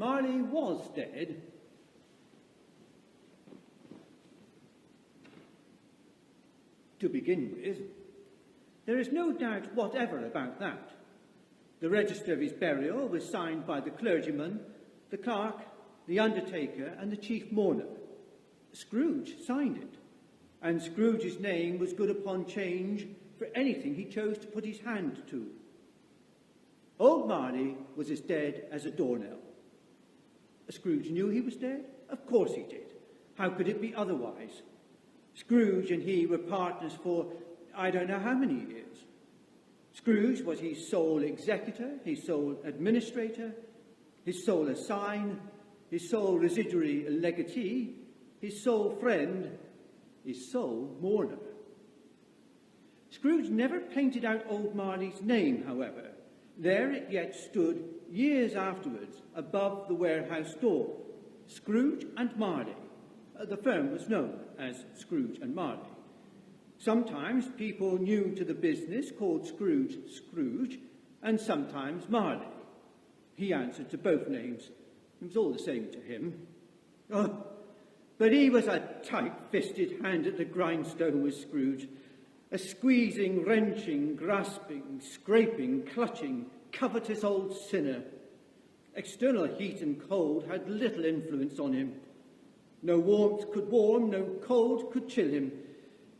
Marley was dead, to begin with, there is no doubt whatever about that. The register of his burial was signed by the clergyman, the clerk, the undertaker, and the chief mourner. Scrooge signed it, and Scrooge's name was good upon change for anything he chose to put his hand to. Old Marley was as dead as a doornail. Scrooge knew he was dead? Of course he did. How could it be otherwise? Scrooge and he were partners for I don't know how many years. Scrooge was his sole executor, his sole administrator, his sole assign, his sole residuary legatee, his sole friend, his sole mourner. Scrooge never painted out old Marley's name, however. There it yet stood years afterwards above the warehouse door, Scrooge and Marley. The firm was known as Scrooge and Marley. Sometimes people new to the business called Scrooge Scrooge, and sometimes Marley. He answered to both names. It was all the same to him. Oh, but he was a tight-fisted hand at the grindstone, was Scrooge. A squeezing, wrenching, grasping, scraping, clutching, covetous old sinner. External heat and cold had little influence on him. No warmth could warm, no cold could chill him.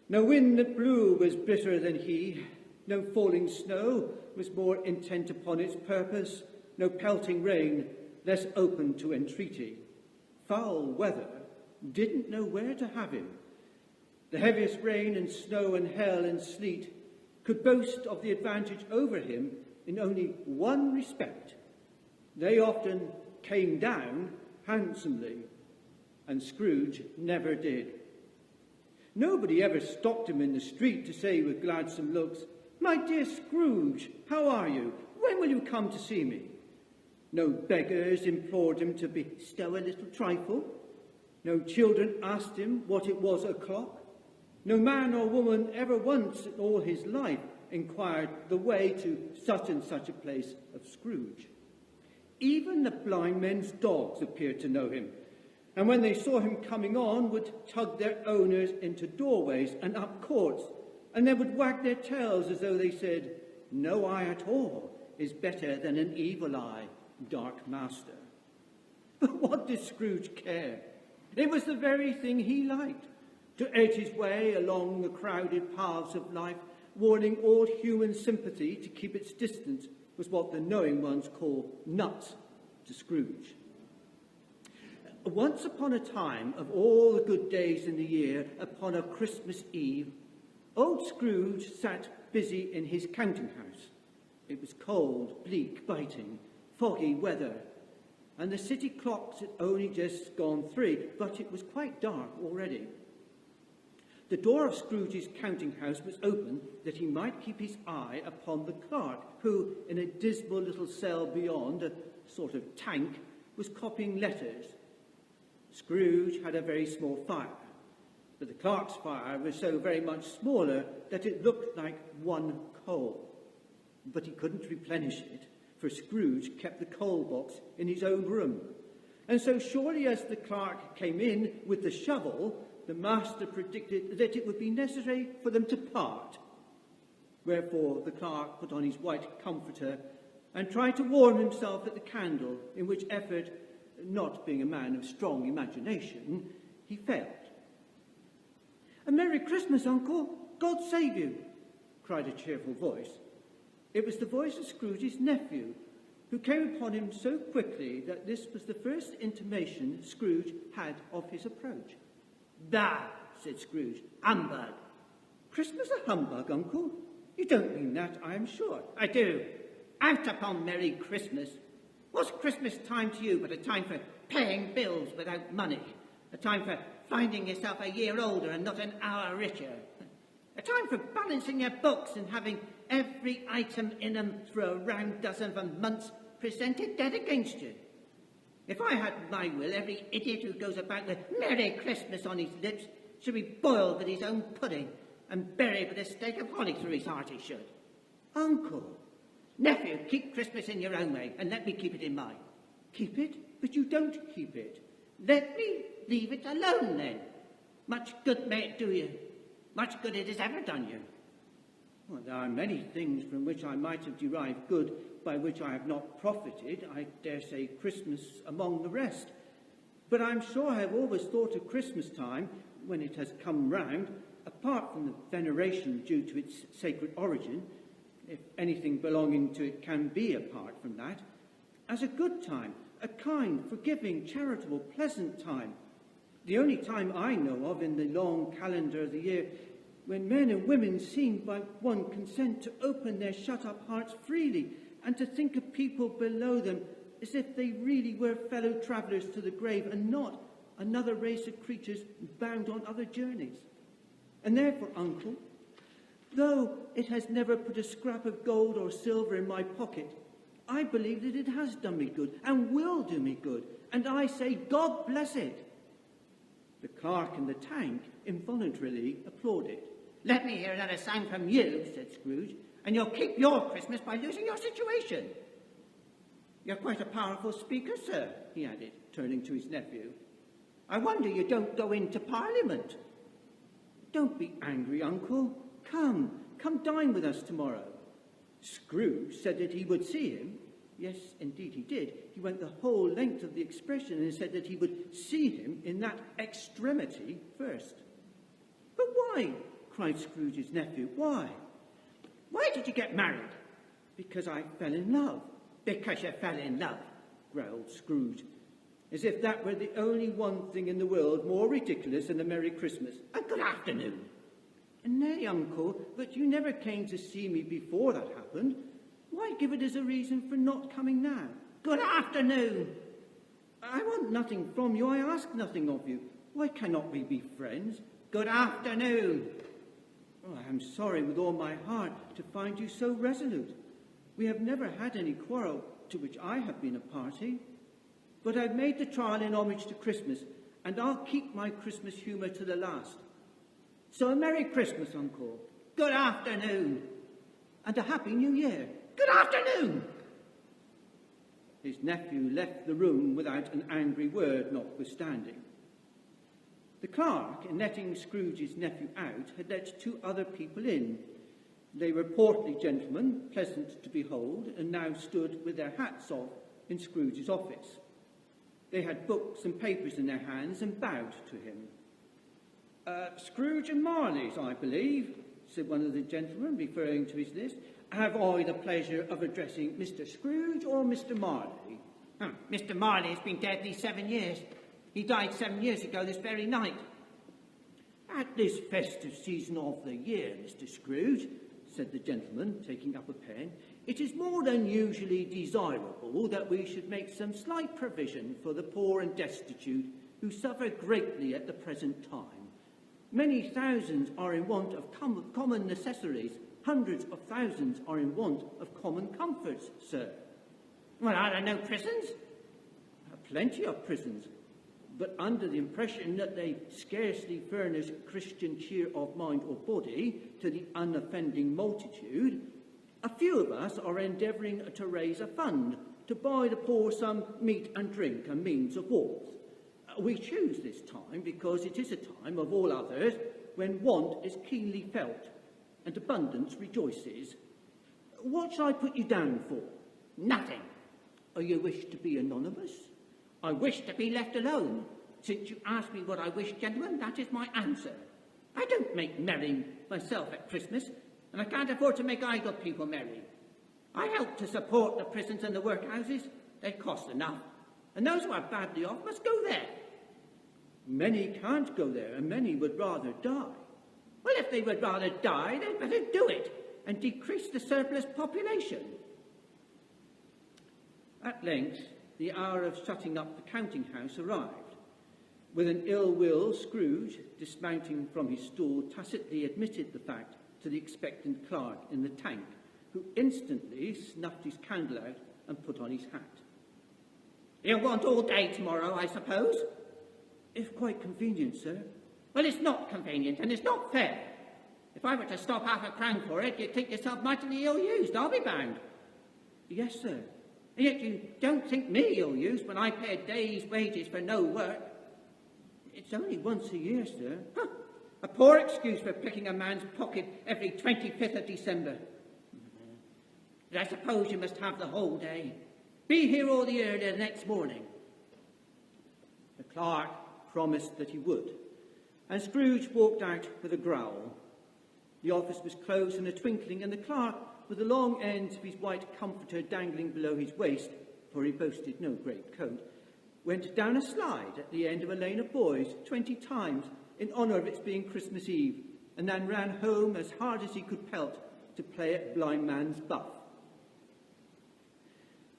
No wind that blew was bitter than he. No falling snow was more intent upon its purpose. No pelting rain less open to entreaty. Foul weather didn't know where to have him. The heaviest rain and snow and hail and sleet could boast of the advantage over him in only one respect. They often came down handsomely, and Scrooge never did. Nobody ever stopped him in the street to say with gladsome looks, "My dear Scrooge, how are you? When will you come to see me?" No beggars implored him to bestow a little trifle. No children asked him what it was o'clock. No man or woman ever once in all his life inquired the way to such and such a place of Scrooge. Even the blind men's dogs appeared to know him, and when they saw him coming on, would tug their owners into doorways and up courts, and then would wag their tails as though they said, "No eye at all is better than an evil eye, dark master." But what did Scrooge care? It was the very thing he liked, to edge his way along the crowded paths of life, warning all human sympathy to keep its distance, was what the knowing ones call nuts to Scrooge. Once upon a time, of all the good days in the year, upon a Christmas Eve, old Scrooge sat busy in his counting house. It was cold, bleak, biting, foggy weather, and the city clocks had only just gone 3, but it was quite dark already. The door of Scrooge's counting house was open that he might keep his eye upon the clerk, who, in a dismal little cell beyond, a sort of tank, was copying letters. Scrooge had a very small fire, but the clerk's fire was so very much smaller that it looked like one coal. But he couldn't replenish it, for Scrooge kept the coal box in his own room. And so surely as the clerk came in with the shovel, the master predicted that it would be necessary for them to part. Wherefore the clerk put on his white comforter and tried to warm himself at the candle, in which effort, not being a man of strong imagination, he failed. "A Merry Christmas, Uncle! God save you!" cried a cheerful voice. It was the voice of Scrooge's nephew, who came upon him so quickly that this was the first intimation Scrooge had of his approach. "Bah!" said Scrooge. "Humbug!" "Christmas a humbug, Uncle? You don't mean that, I am sure." "I do. Out upon Merry Christmas. What's Christmas time to you but a time for paying bills without money? A time for finding yourself a year older and not an hour richer? A time for balancing your books and having every item in them through a round dozen of months presented dead against you? If I had my will, every idiot who goes about with Merry Christmas on his lips should be boiled with his own pudding and buried with a stake of holly through his heart, he should." "Uncle!" "Nephew, keep Christmas in your own way and let me keep it in mine." "Keep it but you don't keep it. Let me leave it alone, then. Much good may it do you. Much good it has ever done you. Well, there are many things from which I might have derived good, by which I have not profited, I dare say Christmas among the rest. But I'm sure I have always thought of Christmas time, when it has come round, apart from the veneration due to its sacred origin, if anything belonging to it can be apart from that, as a good time, a kind, forgiving, charitable, pleasant time. The only time I know of in the long calendar of the year when men and women seem by one consent to open their shut-up hearts freely and to think of people below them as if they really were fellow travellers to the grave and not another race of creatures bound on other journeys. And therefore, Uncle, though it has never put a scrap of gold or silver in my pocket, I believe that it has done me good and will do me good, and I say, God bless it. The clerk in the tank involuntarily applauded. Let me hear another sound from you, said Scrooge, and you'll keep your Christmas by losing your situation. You're quite a powerful speaker, sir, he added, turning to his nephew. I wonder you don't go into Parliament. Don't be angry, Uncle. Come dine with us tomorrow. Scrooge said that he would see him. Yes, indeed he did. He went the whole length of the expression and said that he would see him in that extremity first. But why? Cried Scrooge's nephew. Why? Why did you get married? Because I fell in love. Because you fell in love, growled Scrooge, as if that were the only one thing in the world more ridiculous than a Merry Christmas. And good afternoon. Nay, Uncle, but you never came to see me before that happened. Why give it as a reason for not coming now? Good afternoon. I want nothing from you. I ask nothing of you. Why cannot we be friends? Good afternoon. Oh, I am sorry with all my heart to find you so resolute. We have never had any quarrel to which I have been a party. But I've made the trial in homage to Christmas, and I'll keep my Christmas humour to the last. So a Merry Christmas, Uncle. Good afternoon. And a Happy New Year. Good afternoon. His nephew left the room without an angry word notwithstanding. The clerk, in letting Scrooge's nephew out, had let two other people in. They were portly gentlemen, pleasant to behold, and now stood with their hats off in Scrooge's office. They had books and papers in their hands and bowed to him. Scrooge and Marley's, I believe, said one of the gentlemen, referring to his list. Have I the pleasure of addressing Mr. Scrooge or Mr. Marley? Mr. Marley has been dead these 7 years. He died 7 years ago this very night. At this festive season of the year, Mr. Scrooge, said the gentleman, taking up a pen, it is more than usually desirable that we should make some slight provision for the poor and destitute who suffer greatly at the present time. Many thousands are in want of common necessaries. Hundreds of thousands are in want of common comforts, sir. Well, are there no prisons? Plenty of prisons, but under the impression that they scarcely furnish Christian cheer of mind or body to the unoffending multitude, a few of us are endeavouring to raise a fund to buy the poor some meat and drink and means of warmth. We choose this time because it is a time of all others when want is keenly felt and abundance rejoices. What shall I put you down for? Nothing. Oh, you wish to be anonymous? I wish to be left alone. Since you asked me what I wish, gentlemen, that is my answer. I don't make merry myself at Christmas, and I can't afford to make idle people merry. I help to support the prisons and the workhouses. They cost enough, and those who are badly off must go there. Many can't go there, and many would rather die. Well, if they would rather die, they'd better do it and decrease the surplus population. At length, the hour of shutting up the counting-house arrived. With an ill will, Scrooge, dismounting from his stool, tacitly admitted the fact to the expectant clerk in the tank, who instantly snuffed his candle out and put on his hat. You want all day tomorrow, I suppose? If quite convenient, sir. Well, it's not convenient, and it's not fair. If I were to stop half a crown for it, you'd think yourself mightily ill-used, I'll be bound. Yes, sir. And yet you don't think me you'll use when I pay a day's wages for no work. It's only once a year, sir. Huh. A poor excuse for picking a man's pocket every 25th of December. But I suppose you must have the whole day. Be here all the earlier the next morning. The clerk promised that he would, and Scrooge walked out with a growl. The office was closed in a twinkling, and the clerk, with the long ends of his white comforter dangling below his waist, for he boasted no great coat, went down a slide at the end of a lane of boys 20 times in honour of its being Christmas Eve, and then ran home as hard as he could pelt to play at blind man's buff.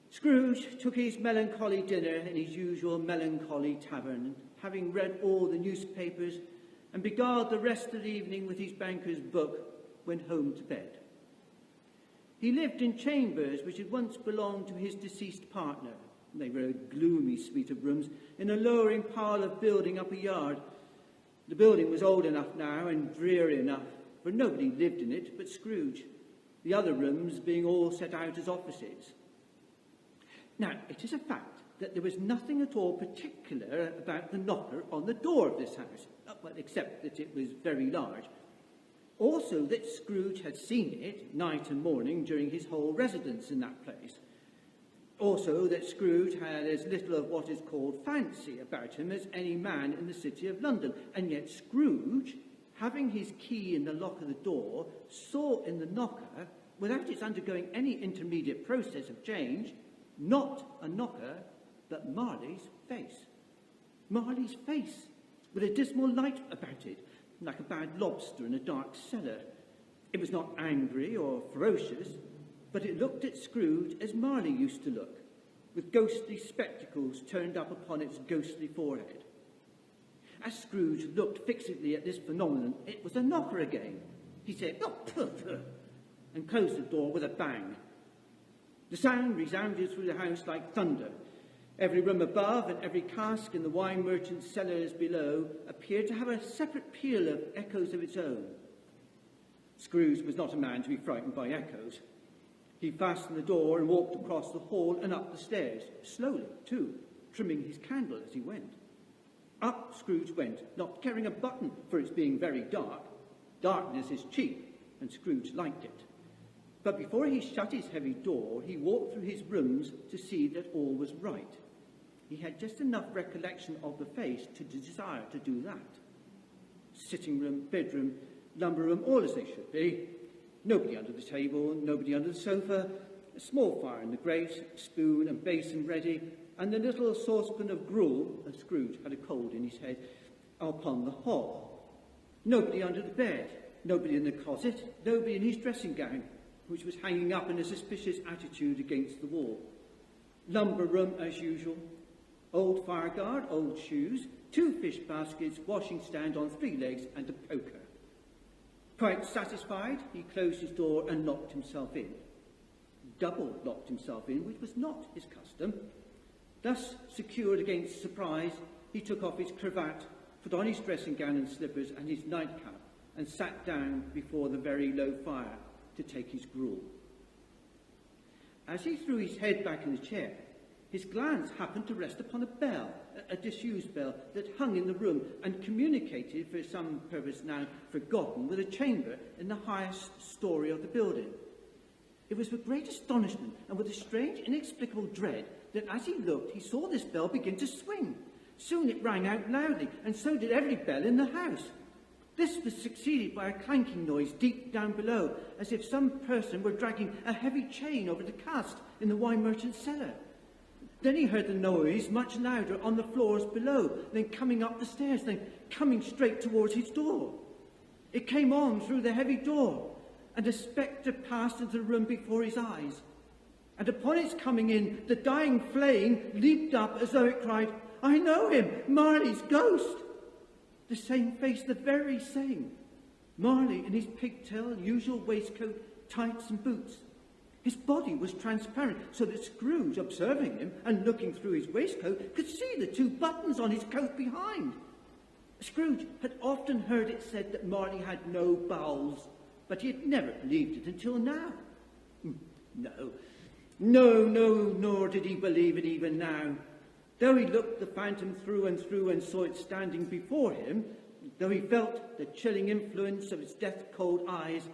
Scrooge took his melancholy dinner in his usual melancholy tavern, having read all the newspapers and beguiled the rest of the evening with his banker's book, went home to bed. He lived in chambers which had once belonged to his deceased partner. They were a gloomy suite of rooms in a lowering pile of building up a yard. The building was old enough now and dreary enough, for nobody lived in it but Scrooge, the other rooms being all set out as offices. Now, it is a fact that there was nothing at all particular about the knocker on the door of this house, well, except that it was very large. Also that Scrooge had seen it night and morning during his whole residence in that place. Also that Scrooge had as little of what is called fancy about him as any man in the city of London, and yet Scrooge, having his key in the lock of the door, saw in the knocker, without its undergoing any intermediate process of change, not a knocker, but Marley's face. Marley's face, with a dismal light about it, like a bad lobster in a dark cellar. It was not angry or ferocious, but it looked at Scrooge as Marley used to look, with ghostly spectacles turned up upon its ghostly forehead. As Scrooge looked fixedly at this phenomenon, it was a knocker again. He said, "Oh, pooh, pooh," and closed the door with a bang. The sound resounded through the house like thunder. Every room above and every cask in the wine merchant's cellars below appeared to have a separate peal of echoes of its own. Scrooge was not a man to be frightened by echoes. He fastened the door and walked across the hall and up the stairs, slowly, too, trimming his candle as he went. Up Scrooge went, not caring a button for its being very dark. Darkness is cheap, and Scrooge liked it. But before he shut his heavy door, he walked through his rooms to see that all was right. He had just enough recollection of the face to desire to do that. Sitting room, bedroom, lumber room, all as they should be. Nobody under the table, nobody under the sofa, a small fire in the grate, spoon and basin ready, and the little saucepan of gruel, as Scrooge had a cold in his head, upon the hob. Nobody under the bed, nobody in the closet, nobody in his dressing gown, which was hanging up in a suspicious attitude against the wall. Lumber room as usual. Old fireguard, old shoes, 2 fish baskets, washing stand on 3 legs, and a poker. Quite satisfied, he closed his door and locked himself in. Double locked himself in, which was not his custom. Thus, secured against surprise, he took off his cravat, put on his dressing gown and slippers and his nightcap, and sat down before the very low fire to take his gruel. As he threw his head back in the chair, his glance happened to rest upon a bell, a disused bell that hung in the room and communicated, for some purpose now forgotten, with a chamber in the highest story of the building. It was with great astonishment and with a strange, inexplicable dread that as he looked, he saw this bell begin to swing. Soon it rang out loudly, and so did every bell in the house. This was succeeded by a clanking noise deep down below, as if some person were dragging a heavy chain over the cask in the wine merchant's cellar. Then he heard the noise much louder on the floors below, then coming up the stairs, then coming straight towards his door. It came on through the heavy door, and a spectre passed into the room before his eyes. And upon its coming in, the dying flame leaped up as though it cried, "I know him, Marley's ghost!" The same face, the very same. Marley in his pigtail, usual waistcoat, tights and boots. His body was transparent, so that Scrooge, observing him and looking through his waistcoat, could see the 2 buttons on his coat behind. Scrooge had often heard it said that Marley had no bowels, but he had never believed it until now. No, No, no, nor did he believe it even now. Though he looked the phantom through and through and saw it standing before him, though he felt the chilling influence of its death-cold eyes,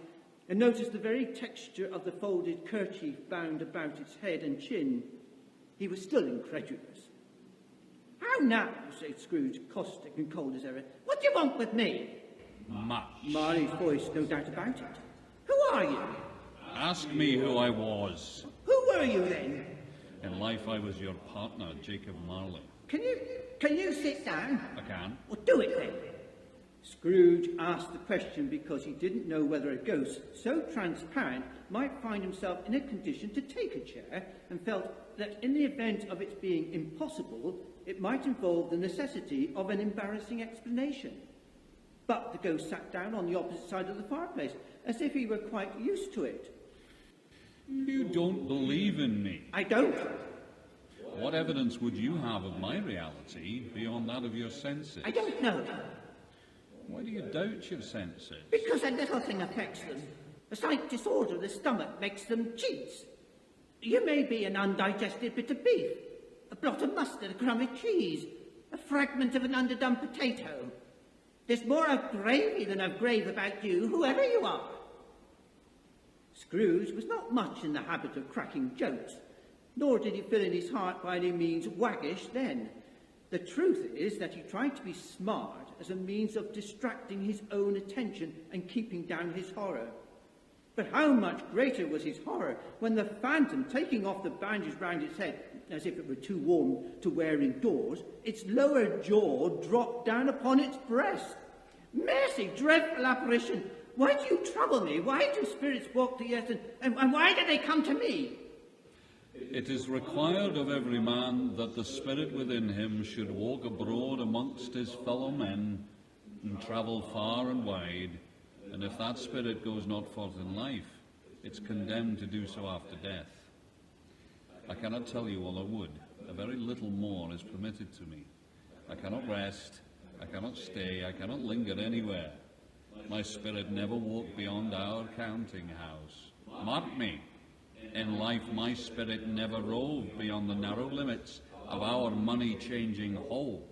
and noticed the very texture of the folded kerchief bound about its head and chin, he was still incredulous. "How now?" said Scrooge, caustic and cold as ever. "What do you want with me?" Much. Marley's voice, no doubt about it. "Who are you?" Ask me who I was. "Who were you then?" In life I was your partner, Jacob Marley. Can you sit down? I can. Well, do it then. Scrooge asked the question because he didn't know whether a ghost so transparent might find himself in a condition to take a chair, and felt that in the event of its being impossible, it might involve the necessity of an embarrassing explanation. But the ghost sat down on the opposite side of the fireplace, as if he were quite used to it. You don't believe in me. "I don't." What evidence would you have of my reality beyond that of your senses? I don't know. Why do you doubt your senses? Because a little thing affects them. A slight disorder of the stomach makes them cheats. You may be an undigested bit of beef, a blot of mustard, a crumb of cheese, a fragment of an underdone potato. There's more of gravy than of grave about you, whoever you are. Scrooge was not much in the habit of cracking jokes, nor did he feel in his heart by any means waggish then. The truth is that he tried to be smart as a means of distracting his own attention and keeping down his horror. But how much greater was his horror when the phantom, taking off the bandage round its head, as if it were too warm to wear indoors, its lower jaw dropped down upon its breast. "Mercy, dreadful apparition! Why do you trouble me? Why do spirits walk the earth, and why do they come to me?" It is required of every man that the spirit within him should walk abroad amongst his fellow men and travel far and wide, and if that spirit goes not forth in life, it's condemned to do so after death. I cannot tell you all I would. A very little more is permitted to me. I cannot rest, I cannot stay, I cannot linger anywhere. My spirit never walked beyond our counting house. Mark me. In life, my spirit never roved beyond the narrow limits of our money-changing hole,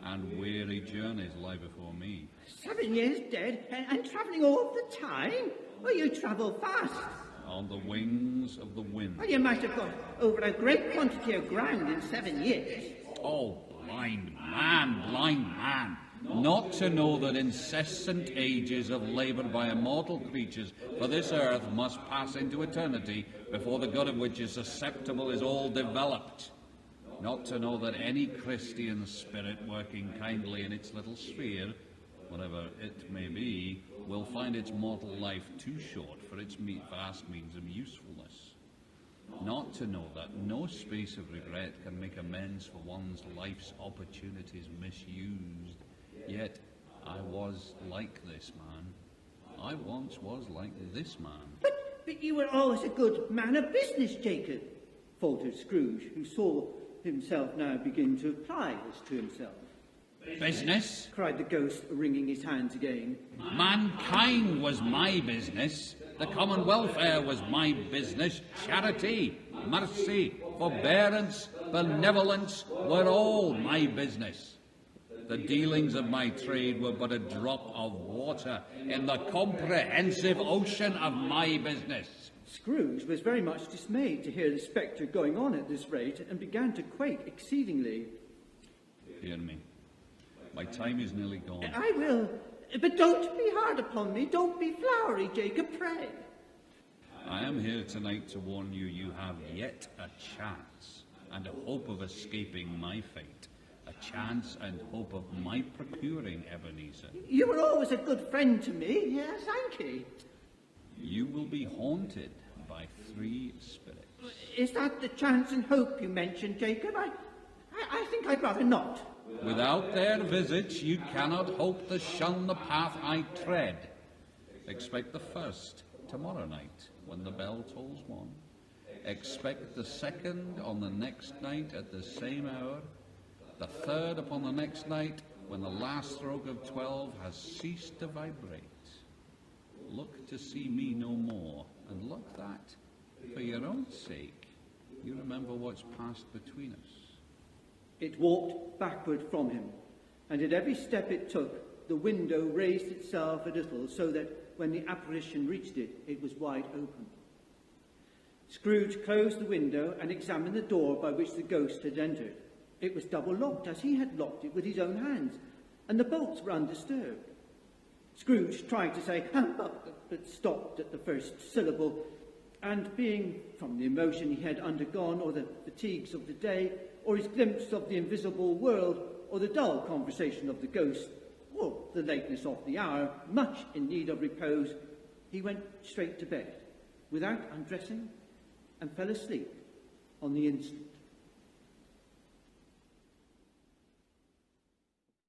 and weary journeys lie before me. 7 years dead and travelling all the time? Well, you travel fast. On the wings of the wind. Well, you might have got over a great quantity of ground in 7 years. Oh, blind man, not to know that incessant ages of labour by immortal creatures for this earth must pass into eternity before the good of which is susceptible is all developed. Not to know that any Christian spirit working kindly in its little sphere, whatever it may be, will find its mortal life too short for its vast means of usefulness. Not to know that no space of regret can make amends for one's life's opportunities misused. Yet I was like this man. I once was like this man. But you were always a good man of business, Jacob, faltered Scrooge, who saw himself now begin to apply this to himself. Business? Cried the ghost, wringing his hands again. Mankind was my business. The common welfare was my business. Charity, mercy, forbearance, benevolence were all my business. The dealings of my trade were but a drop of water in the comprehensive ocean of my business. Scrooge was very much dismayed to hear the spectre going on at this rate, and began to quake exceedingly. Hear me. My time is nearly gone. I will. But don't be hard upon me. Don't be flowery, Jacob, pray. I am here tonight to warn you have yet a chance and a hope of escaping my fate. A chance and hope of my procuring Ebenezer. You were always a good friend to me. Yes, thank you. You will be haunted by 3 spirits. Is that the chance and hope you mentioned, Jacob? I think I'd rather not. Without their visits, you cannot hope to shun the path I tread. Expect the first tomorrow night, when the bell tolls 1. Expect the second on the next night at the same hour. The third upon the next night, when the last stroke of 12 has ceased to vibrate. Look to see me no more, and look that, for your own sake, You remember what's passed between us? It walked backward from him, and at every step it took, the window raised itself a little so that when the apparition reached it, it was wide open. Scrooge closed the window and examined the door by which the ghost had entered. It was double locked, as he had locked it with his own hands, and the bolts were undisturbed. Scrooge tried to say, but stopped at the first syllable, and being, from the emotion he had undergone, or the fatigues of the day, or his glimpse of the invisible world, or the dull conversation of the ghost, or the lateness of the hour, much in need of repose, he went straight to bed, without undressing, and fell asleep on the instant.